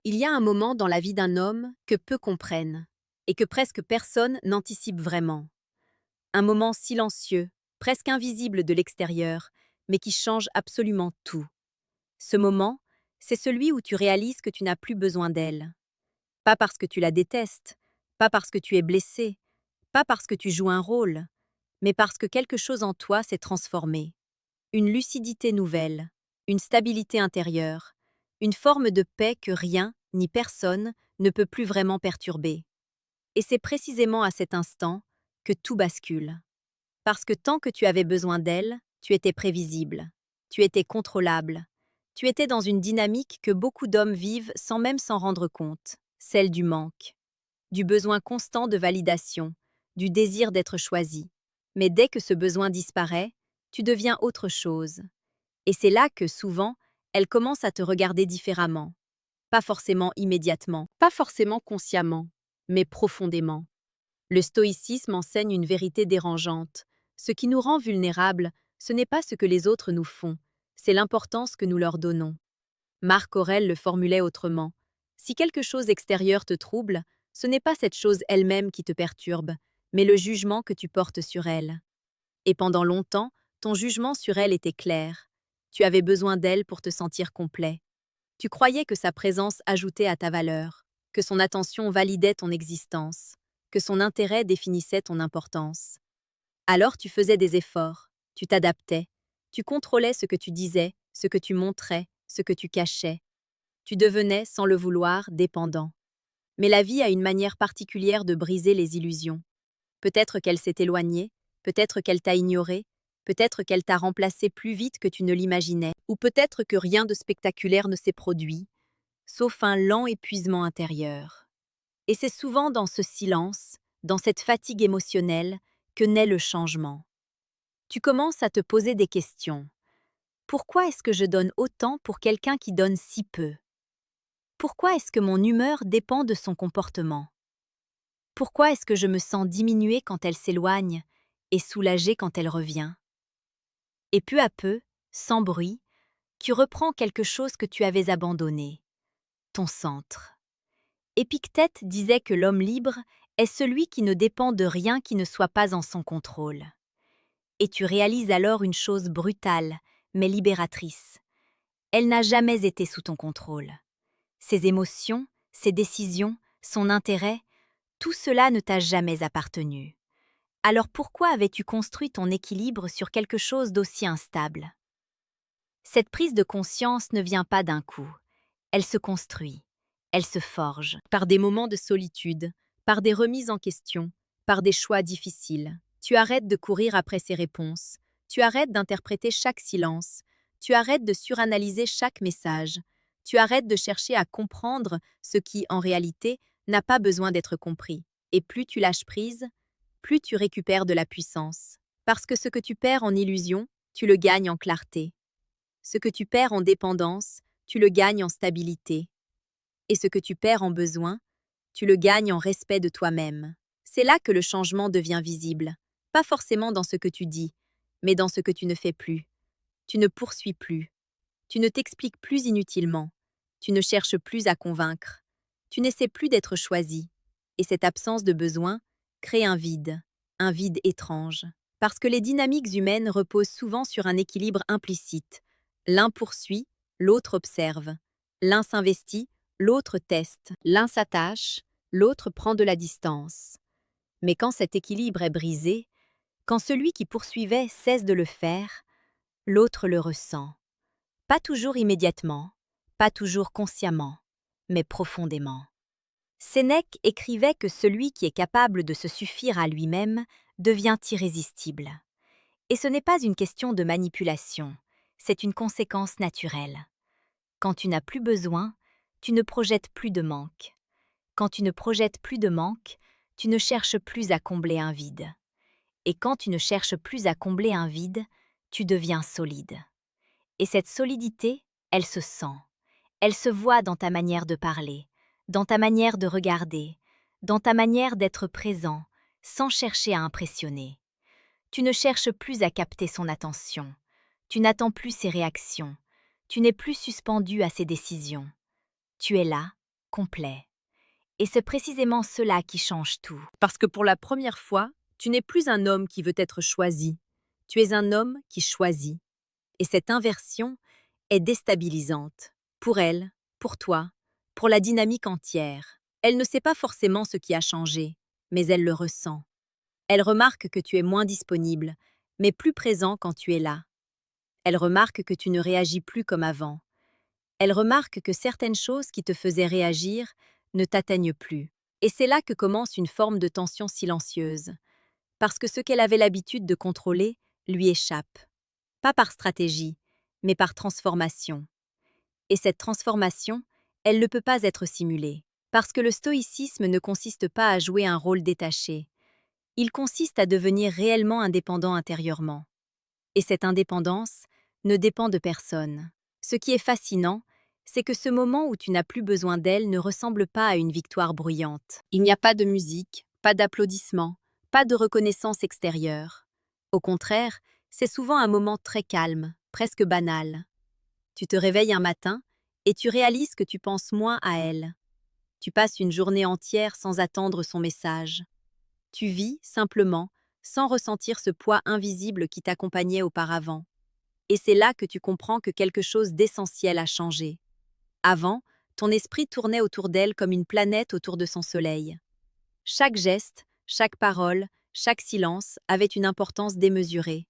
Il y a un moment dans la vie d'un homme que peu comprennent et que presque personne n'anticipe vraiment. Un moment silencieux, presque invisible de l'extérieur, mais qui change absolument tout. Ce moment, c'est celui où tu réalises que tu n'as plus besoin d'elle. Pas parce que tu la détestes, pas parce que tu es blessé, pas parce que tu joues un rôle, mais parce que quelque chose en toi s'est transformé. Une lucidité nouvelle, une stabilité intérieure, une forme de paix que rien, ni personne, ne peut plus vraiment perturber. Et c'est précisément à cet instant que tout bascule. Parce que tant que tu avais besoin d'elle, tu étais prévisible, tu étais contrôlable, tu étais dans une dynamique que beaucoup d'hommes vivent sans même s'en rendre compte, celle du manque, du besoin constant de validation, du désir d'être choisi. Mais dès que ce besoin disparaît, tu deviens autre chose. Et c'est là que, souvent, elle commence à te regarder différemment. Pas forcément immédiatement, pas forcément consciemment, mais profondément. Le stoïcisme enseigne une vérité dérangeante. Ce qui nous rend vulnérables, ce n'est pas ce que les autres nous font, c'est l'importance que nous leur donnons. Marc Aurèle le formulait autrement. Si quelque chose extérieur te trouble, ce n'est pas cette chose elle-même qui te perturbe, mais le jugement que tu portes sur elle. Et pendant longtemps, ton jugement sur elle était clair. Tu avais besoin d'elle pour te sentir complet. Tu croyais que sa présence ajoutait à ta valeur, que son attention validait ton existence, que son intérêt définissait ton importance. Alors tu faisais des efforts, tu t'adaptais, tu contrôlais ce que tu disais, ce que tu montrais, ce que tu cachais. Tu devenais, sans le vouloir, dépendant. Mais la vie a une manière particulière de briser les illusions. Peut-être qu'elle s'est éloignée, peut-être qu'elle t'a ignoré, peut-être qu'elle t'a remplacé plus vite que tu ne l'imaginais, ou peut-être que rien de spectaculaire ne s'est produit, sauf un lent épuisement intérieur. Et c'est souvent dans ce silence, dans cette fatigue émotionnelle, que naît le changement. Tu commences à te poser des questions. Pourquoi est-ce que je donne autant pour quelqu'un qui donne si peu? Pourquoi est-ce que mon humeur dépend de son comportement? Pourquoi est-ce que je me sens diminuée quand elle s'éloigne et soulagée quand elle revient? Et peu à peu, sans bruit, tu reprends quelque chose que tu avais abandonné, ton centre. Épictète disait que l'homme libre est celui qui ne dépend de rien qui ne soit pas en son contrôle. Et tu réalises alors une chose brutale, mais libératrice. Elle n'a jamais été sous ton contrôle. Ses émotions, ses décisions, son intérêt, tout cela ne t'a jamais appartenu. Alors pourquoi avais-tu construit ton équilibre sur quelque chose d'aussi instable? Cette prise de conscience ne vient pas d'un coup. Elle se construit, elle se forge, par des moments de solitude, par des remises en question, par des choix difficiles. Tu arrêtes de courir après ces réponses, tu arrêtes d'interpréter chaque silence, tu arrêtes de suranalyser chaque message, tu arrêtes de chercher à comprendre ce qui, en réalité, n'a pas besoin d'être compris. Et plus tu lâches prise, plus tu récupères de la puissance. Parce que ce que tu perds en illusion, tu le gagnes en clarté. Ce que tu perds en dépendance, tu le gagnes en stabilité. Et ce que tu perds en besoin, tu le gagnes en respect de toi-même. C'est là que le changement devient visible, pas forcément dans ce que tu dis, mais dans ce que tu ne fais plus. Tu ne poursuis plus, tu ne t'expliques plus inutilement, tu ne cherches plus à convaincre, tu n'essaies plus d'être choisi. Et cette absence de besoin crée un vide étrange. Parce que les dynamiques humaines reposent souvent sur un équilibre implicite. L'un poursuit, l'autre observe. L'un s'investit, l'autre teste. L'un s'attache, l'autre prend de la distance. Mais quand cet équilibre est brisé, quand celui qui poursuivait cesse de le faire, l'autre le ressent. Pas toujours immédiatement, pas toujours consciemment, mais profondément. Sénèque écrivait que celui qui est capable de se suffire à lui-même devient irrésistible. Et ce n'est pas une question de manipulation, c'est une conséquence naturelle. Quand tu n'as plus besoin, tu ne projettes plus de manque. Quand tu ne projettes plus de manque, tu ne cherches plus à combler un vide. Et quand tu ne cherches plus à combler un vide, tu deviens solide. Et cette solidité, elle se sent. Elle se voit dans ta manière de parler, dans ta manière de regarder, dans ta manière d'être présent, sans chercher à impressionner. Tu ne cherches plus à capter son attention. Tu n'attends plus ses réactions. Tu n'es plus suspendu à ses décisions. Tu es là, complet. Et c'est précisément cela qui change tout. Parce que pour la première fois, tu n'es plus un homme qui veut être choisi. Tu es un homme qui choisit. Et cette inversion est déstabilisante. Pour elle, pour toi, pour la dynamique entière. Elle ne sait pas forcément ce qui a changé, mais elle le ressent. Elle remarque que tu es moins disponible, mais plus présent quand tu es là. Elle remarque que tu ne réagis plus comme avant. Elle remarque que certaines choses qui te faisaient réagir ne t'atteignent plus. Et c'est là que commence une forme de tension silencieuse, parce que ce qu'elle avait l'habitude de contrôler lui échappe. Pas par stratégie, mais par transformation. Et cette transformation, elle ne peut pas être simulée, parce que le stoïcisme ne consiste pas à jouer un rôle détaché. Il consiste à devenir réellement indépendant intérieurement. Et cette indépendance ne dépend de personne. Ce qui est fascinant, c'est que ce moment où tu n'as plus besoin d'elle ne ressemble pas à une victoire bruyante. Il n'y a pas de musique, pas d'applaudissements, pas de reconnaissance extérieure. Au contraire, c'est souvent un moment très calme, presque banal. Tu te réveilles un matin et tu réalises que tu penses moins à elle. Tu passes une journée entière sans attendre son message. Tu vis, simplement, sans ressentir ce poids invisible qui t'accompagnait auparavant. Et c'est là que tu comprends que quelque chose d'essentiel a changé. Avant, ton esprit tournait autour d'elle comme une planète autour de son soleil. Chaque geste, chaque parole, chaque silence avait une importance démesurée.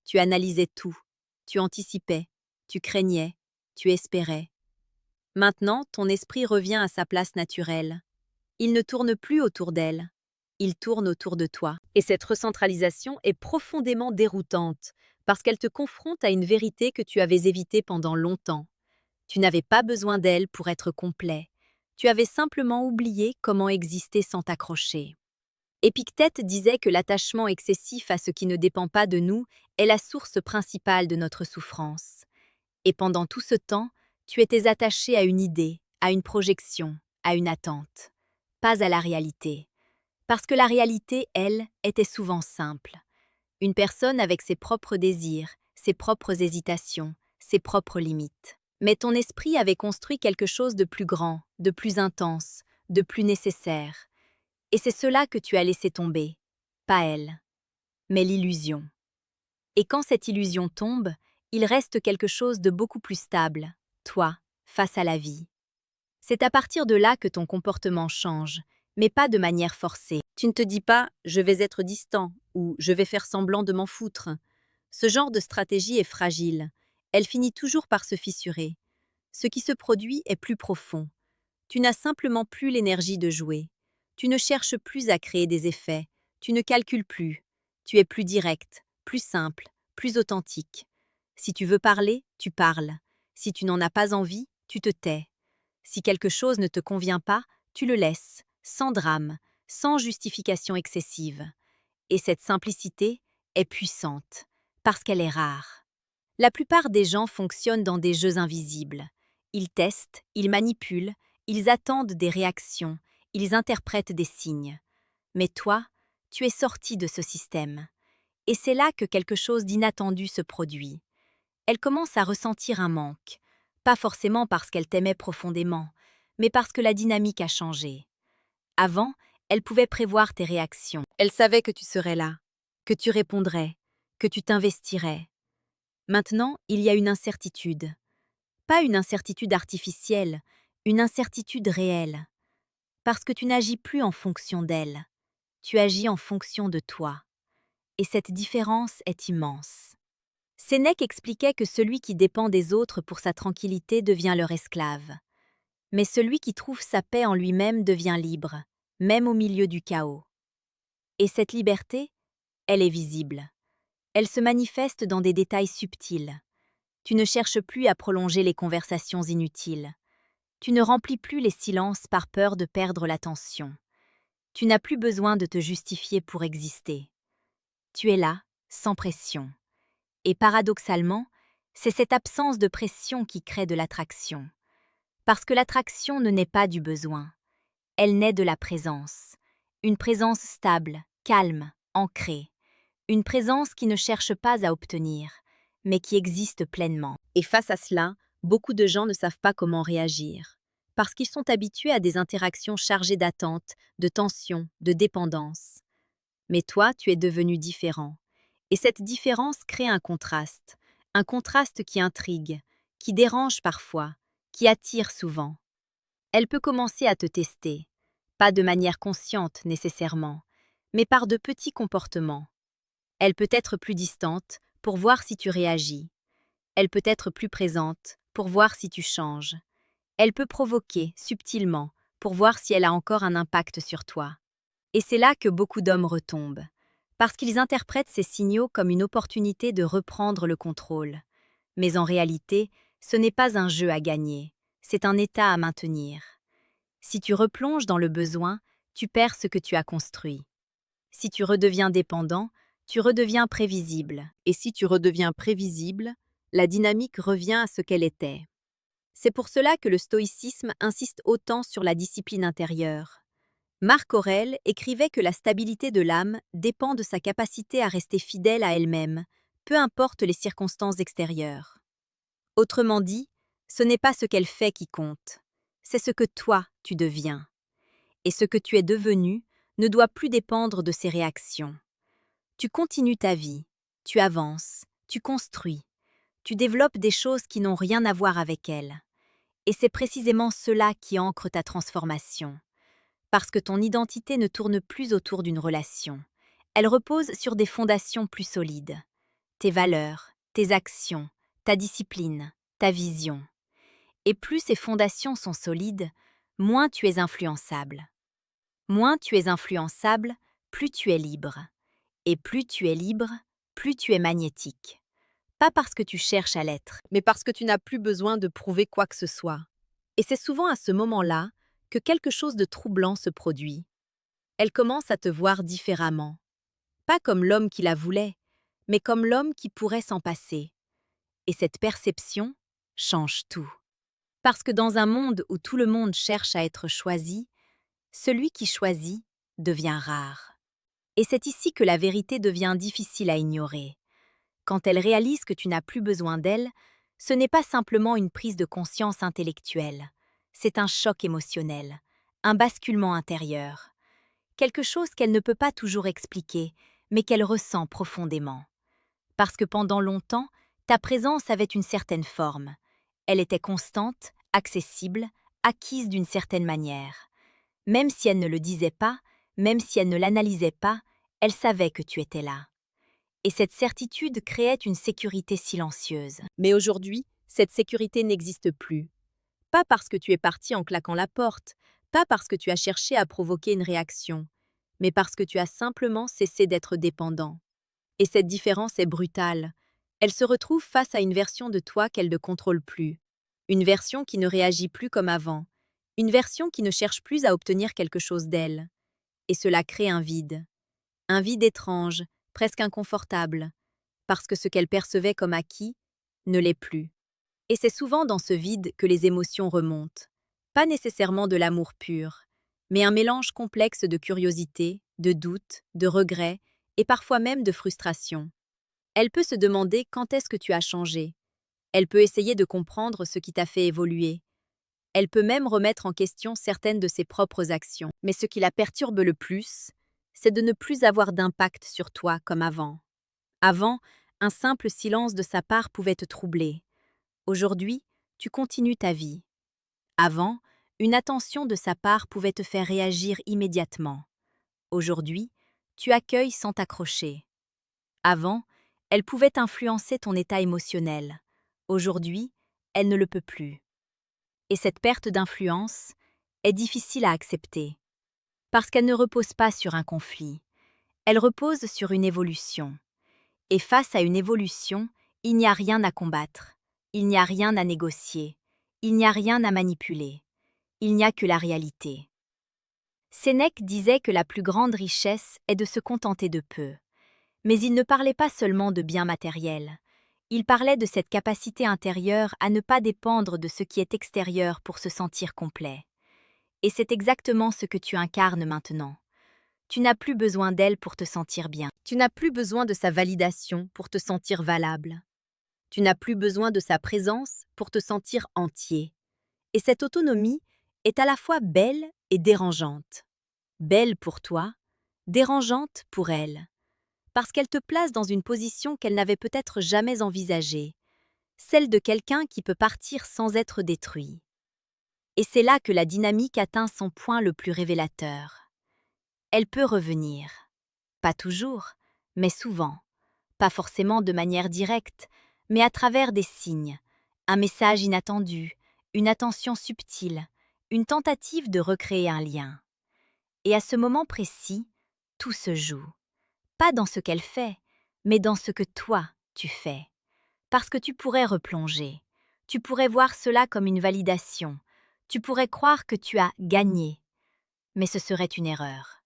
Tu analysais tout, tu anticipais, tu craignais, tu espérais. Maintenant, ton esprit revient à sa place naturelle. Il ne tourne plus autour d'elle, il tourne autour de toi. Et cette recentralisation est profondément déroutante, parce qu'elle te confronte à une vérité que tu avais évitée pendant longtemps. Tu n'avais pas besoin d'elle pour être complet. Tu avais simplement oublié comment exister sans t'accrocher. Épictète disait que l'attachement excessif à ce qui ne dépend pas de nous est la source principale de notre souffrance. Et pendant tout ce temps, tu étais attaché à une idée, à une projection, à une attente, pas à la réalité. Parce que la réalité, elle, était souvent simple. Une personne avec ses propres désirs, ses propres hésitations, ses propres limites. Mais ton esprit avait construit quelque chose de plus grand, de plus intense, de plus nécessaire. Et c'est cela que tu as laissé tomber. Pas elle, mais l'illusion. Et quand cette illusion tombe, il reste quelque chose de beaucoup plus stable, toi, face à la vie. C'est à partir de là que ton comportement change, mais pas de manière forcée. Tu ne te dis pas « je vais être distant » ou « je vais faire semblant de m'en foutre ». Ce genre de stratégie est fragile. Elle finit toujours par se fissurer. Ce qui se produit est plus profond. Tu n'as simplement plus l'énergie de jouer. Tu ne cherches plus à créer des effets. Tu ne calcules plus. Tu es plus direct, plus simple, plus authentique. Si tu veux parler, tu parles. Si tu n'en as pas envie, tu te tais. Si quelque chose ne te convient pas, tu le laisses, sans drame, sans justification excessive. Et cette simplicité est puissante, parce qu'elle est rare. La plupart des gens fonctionnent dans des jeux invisibles. Ils testent, ils manipulent, ils attendent des réactions, ils interprètent des signes. Mais toi, tu es sorti de ce système. Et c'est là que quelque chose d'inattendu se produit. Elle commence à ressentir un manque, pas forcément parce qu'elle t'aimait profondément, mais parce que la dynamique a changé. Avant, elle pouvait prévoir tes réactions. Elle savait que tu serais là, que tu répondrais, que tu t'investirais. Maintenant, il y a une incertitude. Pas une incertitude artificielle, une incertitude réelle. Parce que tu n'agis plus en fonction d'elle. Tu agis en fonction de toi. Et cette différence est immense. Sénèque expliquait que celui qui dépend des autres pour sa tranquillité devient leur esclave. Mais celui qui trouve sa paix en lui-même devient libre, même au milieu du chaos. Et cette liberté, elle est visible. Elle se manifeste dans des détails subtils. Tu ne cherches plus à prolonger les conversations inutiles. Tu ne remplis plus les silences par peur de perdre l'attention. Tu n'as plus besoin de te justifier pour exister. Tu es là, sans pression. Et paradoxalement, c'est cette absence de pression qui crée de l'attraction. Parce que l'attraction ne naît pas du besoin. Elle naît de la présence. Une présence stable, calme, ancrée. Une présence qui ne cherche pas à obtenir, mais qui existe pleinement. Et face à cela, beaucoup de gens ne savent pas comment réagir. parce qu'ils sont habitués à des interactions chargées d'attentes, de tensions, de dépendance. Mais toi, tu es devenu différent. Et cette différence crée un contraste qui intrigue, qui dérange parfois, qui attire souvent. Elle peut commencer à te tester, pas de manière consciente nécessairement, mais par de petits comportements. Elle peut être plus distante pour voir si tu réagis. Elle peut être plus présente pour voir si tu changes. Elle peut provoquer subtilement pour voir si elle a encore un impact sur toi. Et c'est là que beaucoup d'hommes retombent, parce qu'ils interprètent ces signaux comme une opportunité de reprendre le contrôle. Mais en réalité, ce n'est pas un jeu à gagner, c'est un état à maintenir. Si tu replonges dans le besoin, tu perds ce que tu as construit. Si tu redeviens dépendant, tu redeviens prévisible. Et si tu redeviens prévisible, la dynamique revient à ce qu'elle était. C'est pour cela que le stoïcisme insiste autant sur la discipline intérieure. Marc Aurèle écrivait que la stabilité de l'âme dépend de sa capacité à rester fidèle à elle-même, peu importe les circonstances extérieures. Autrement dit, ce n'est pas ce qu'elle fait qui compte, c'est ce que toi tu deviens. Et ce que tu es devenu ne doit plus dépendre de ses réactions. Tu continues ta vie, tu avances, tu construis, tu développes des choses qui n'ont rien à voir avec elle. Et c'est précisément cela qui ancre ta transformation. Parce que ton identité ne tourne plus autour d'une relation. Elle repose sur des fondations plus solides. Tes valeurs, tes actions, ta discipline, ta vision. Et plus ces fondations sont solides, moins tu es influençable. Moins tu es influençable, plus tu es libre. Et plus tu es libre, plus tu es magnétique. Pas parce que tu cherches à l'être, mais parce que tu n'as plus besoin de prouver quoi que ce soit. Et c'est souvent à ce moment-là que quelque chose de troublant se produit. Elle commence à te voir différemment. Pas comme l'homme qui la voulait, mais comme l'homme qui pourrait s'en passer. Et cette perception change tout. Parce que dans un monde où tout le monde cherche à être choisi, celui qui choisit devient rare. Et c'est ici que la vérité devient difficile à ignorer. Quand elle réalise que tu n'as plus besoin d'elle, ce n'est pas simplement une prise de conscience intellectuelle. C'est un choc émotionnel, un basculement intérieur. Quelque chose qu'elle ne peut pas toujours expliquer, mais qu'elle ressent profondément. Parce que pendant longtemps, ta présence avait une certaine forme. Elle était constante, accessible, acquise d'une certaine manière. Même si elle ne le disait pas, même si elle ne l'analysait pas, elle savait que tu étais là. Et cette certitude créait une sécurité silencieuse. Mais aujourd'hui, cette sécurité n'existe plus. Pas parce que tu es parti en claquant la porte, pas parce que tu as cherché à provoquer une réaction, mais parce que tu as simplement cessé d'être dépendant. Et cette différence est brutale. Elle se retrouve face à une version de toi qu'elle ne contrôle plus. Une version qui ne réagit plus comme avant. Une version qui ne cherche plus à obtenir quelque chose d'elle. Et cela crée un vide. Un vide étrange, presque inconfortable, parce que ce qu'elle percevait comme acquis ne l'est plus. Et c'est souvent dans ce vide que les émotions remontent. Pas nécessairement de l'amour pur, mais un mélange complexe de curiosité, de doute, de regret et parfois même de frustration. Elle peut se demander quand est-ce que tu as changé. Elle peut essayer de comprendre ce qui t'a fait évoluer. Elle peut même remettre en question certaines de ses propres actions. Mais ce qui la perturbe le plus, c'est de ne plus avoir d'impact sur toi comme avant. Avant, un simple silence de sa part pouvait te troubler. Aujourd'hui, tu continues ta vie. Avant, une attention de sa part pouvait te faire réagir immédiatement. Aujourd'hui, tu accueilles sans t'accrocher. Avant, elle pouvait influencer ton état émotionnel. Aujourd'hui, elle ne le peut plus. Et cette perte d'influence est difficile à accepter, parce qu'elle ne repose pas sur un conflit. Elle repose sur une évolution. Et face à une évolution, il n'y a rien à combattre, il n'y a rien à négocier, il n'y a rien à manipuler, il n'y a que la réalité. Sénèque disait que la plus grande richesse est de se contenter de peu. Mais il ne parlait pas seulement de biens matériels. Il parlait de cette capacité intérieure à ne pas dépendre de ce qui est extérieur pour se sentir complet. Et c'est exactement ce que tu incarnes maintenant. Tu n'as plus besoin d'elle pour te sentir bien. Tu n'as plus besoin de sa validation pour te sentir valable. Tu n'as plus besoin de sa présence pour te sentir entier. Et cette autonomie est à la fois belle et dérangeante. Belle pour toi, dérangeante pour elle, parce qu'elle te place dans une position qu'elle n'avait peut-être jamais envisagée, celle de quelqu'un qui peut partir sans être détruit. Et c'est là que la dynamique atteint son point le plus révélateur. Elle peut revenir. Pas toujours, mais souvent. Pas forcément de manière directe, mais à travers des signes, un message inattendu, une attention subtile, une tentative de recréer un lien. Et à ce moment précis, tout se joue. Pas dans ce qu'elle fait, mais dans ce que toi, tu fais. Parce que tu pourrais replonger. Tu pourrais voir cela comme une validation. Tu pourrais croire que tu as gagné. Mais ce serait une erreur.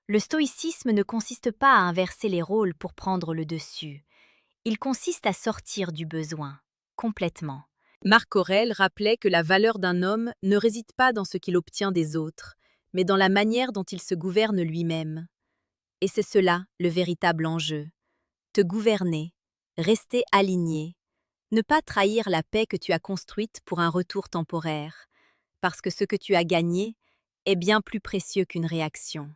Le stoïcisme ne consiste pas à inverser les rôles pour prendre le dessus. Il consiste à sortir du besoin, complètement. Marc Aurèle rappelait que la valeur d'un homme ne réside pas dans ce qu'il obtient des autres, mais dans la manière dont il se gouverne lui-même. Et c'est cela le véritable enjeu. Te gouverner, rester aligné, ne pas trahir la paix que tu as construite pour un retour temporaire, parce que ce que tu as gagné est bien plus précieux qu'une réaction.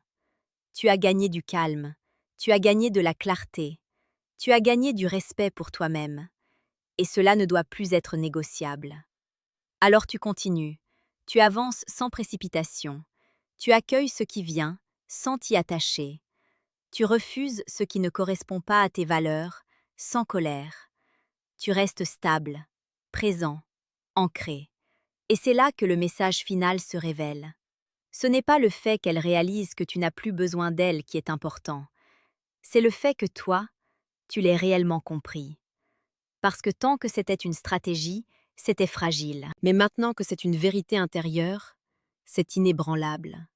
Tu as gagné du calme, tu as gagné de la clarté, tu as gagné du respect pour toi-même, et cela ne doit plus être négociable. Alors tu continues, tu avances sans précipitation, tu accueilles ce qui vient sans t'y attacher, tu refuses ce qui ne correspond pas à tes valeurs sans colère, tu restes stable, présent, ancré. Et c'est là que le message final se révèle. Ce n'est pas le fait qu'elle réalise que tu n'as plus besoin d'elle qui est important, c'est le fait que toi, tu l'aies réellement compris. Parce que tant que c'était une stratégie, c'était fragile. Mais maintenant que c'est une vérité intérieure, c'est inébranlable.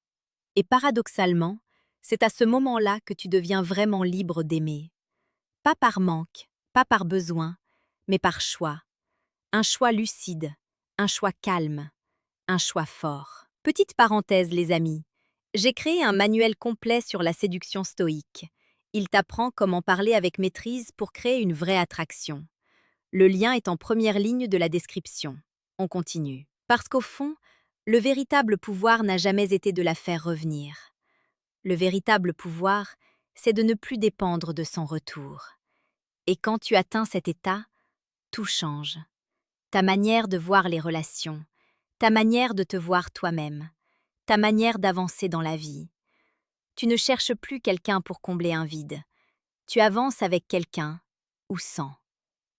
Et paradoxalement, c'est à ce moment-là que tu deviens vraiment libre d'aimer. Pas par manque, pas par besoin, mais par choix. Un choix lucide, un choix calme, un choix fort. Petite parenthèse, les amis. J'ai créé un manuel complet sur la séduction stoïque. Il t'apprend comment parler avec maîtrise pour créer une vraie attraction. Le lien est en première ligne de la description. On continue. Parce qu'au fond, le véritable pouvoir n'a jamais été de la faire revenir. Le véritable pouvoir, c'est de ne plus dépendre de son retour. Et quand tu atteins cet état, tout change. Ta manière de voir les relations, ta manière de te voir toi-même, ta manière d'avancer dans la vie. Tu ne cherches plus quelqu'un pour combler un vide. Tu avances avec quelqu'un ou sans.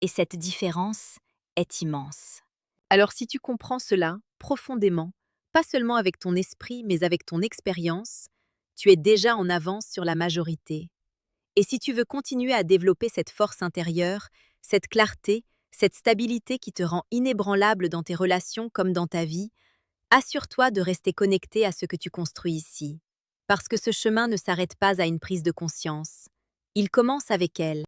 Et cette différence est immense. Alors si tu comprends cela profondément, pas seulement avec ton esprit mais avec ton expérience, tu es déjà en avance sur la majorité. Et si tu veux continuer à développer cette force intérieure, cette clarté, cette stabilité qui te rend inébranlable dans tes relations comme dans ta vie, assure-toi de rester connecté à ce que tu construis ici. Parce que ce chemin ne s'arrête pas à une prise de conscience. Il commence avec elle.